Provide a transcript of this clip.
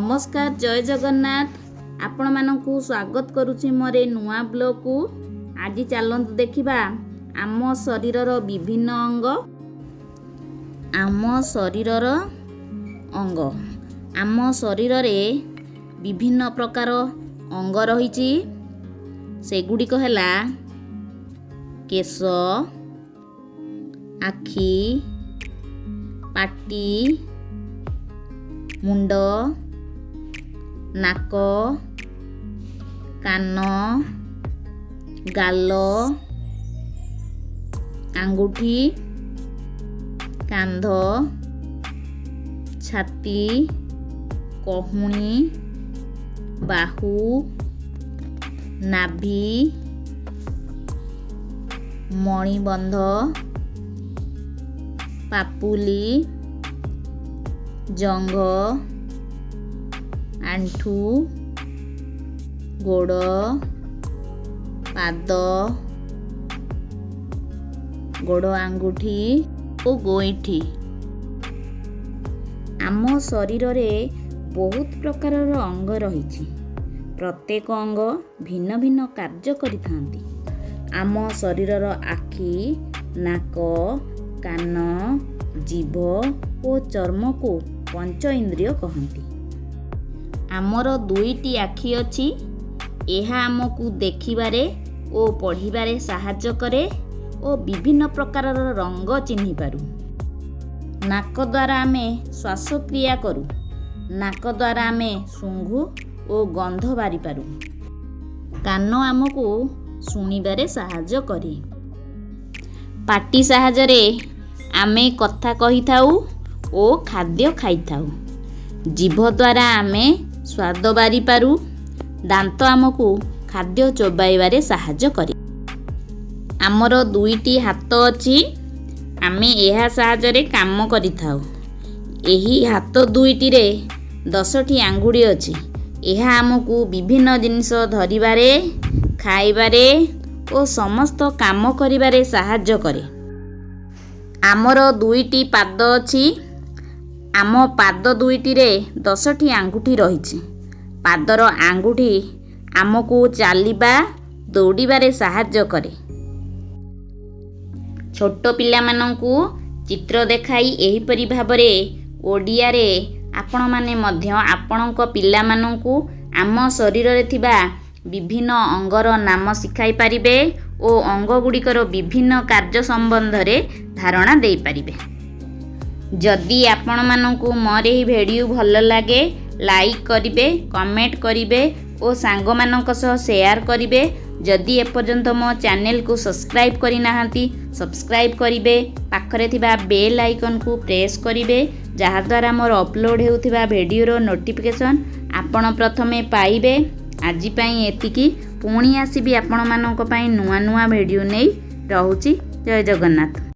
नमस्कार जय जगन्नाथ आपण मानकु स्वागत करुछि मोर नुआ ब्लॉग को। आज चलंतु देखिबा आम शरीरर विभिन्न अंग। आम शरीरर अंग आम शरीर रे विभिन्न प्रकार अंग रहिछि। सेगुड़िक हैला केश, आखि, पाटी, मुंड, नाक, कान, गाल, आंगुठी, कांध, छाती, कहुणी, बाहु, नाभि, मणिबंध, पापुली, जंघ, आंठू, गोड़, पाद, गोड़ आंगुठी और गोईठी। आम शरीर रे बहुत प्रकार अंग रही। प्रत्येक अंग भिन्न भिन्न कार्य करिथांती। आम शरीरर आखि, नाक, कान, जीभ और चर्म को पंच इंद्रिय कहती। आमर दुईटी आखि अछि। एहा आमको देखिबारे ओ पढ़िबारे साहाय्य करे और विभिन्न प्रकार रंग चिन्हि पारू। नाक द्वारा आमे श्वास क्रिया करू। नाक द्वारा आमे सुंघू और गंध बारी पारू। कान आमको शुणिबारे साहाय्य करे। पाटी साहाय्य रे आमे कथा कहि थाऊ ओ खाद्य खाई थाऊ। जीभ द्वारा आमे स्वाद बारी पारू। दांत आमको खाद्य चोबाइबारे साहाय्य करे। आमर दुईटी हाथ अछि। आमे एहा साहाय्य रे काम करि थाऊ। एही हाथ दुईटी रे 10टी आंगुठी अछि। एहा आमको विभिन्न जिनिस धरिबारे, खाइबारे और समस्त काम करिबारे साहाय्य करे। आमर दुईटी पाद अछि। आम पाद दुईटी रे 10टी आंगुठी रही। पादर आंगुठी आमको चालिबा, दौड़िबारे साहाय्य करे। छोट पिला माननकु चित्र देखाई एहिपरि भाबरे ओडिया रे आपण माने मध्य आपणक पिला माननकु आम शरीर रे थिबा विभिन्न अंगर नाम शिखाई पारिबे और अंग गुड़िकर विभिन्न कार्य संबंध रे धारणा दे पारिबे। जदि आपण माननकु मोर एही वीडियो भल लागे लाइक करिबे, कमेंट करिबे और सांग मानक सह शेयर करिबे। जदि एपर्यंत मो चैनल को सब्सक्राइब करि नाहंती सब्सक्राइब करिबे। पाखरे थिबा बेल आइकन को प्रेस करिबे जहा द्वारा मोर अपलोड हेउथिबा वीडियो रो नोटिफिकेशन आपण प्रथमे पाइबे। आजि पई एतिकी। पुणी आसीबी आपण मानक पई नुआ नुआ वीडियो नै। रहुची। जय जगन्नाथ।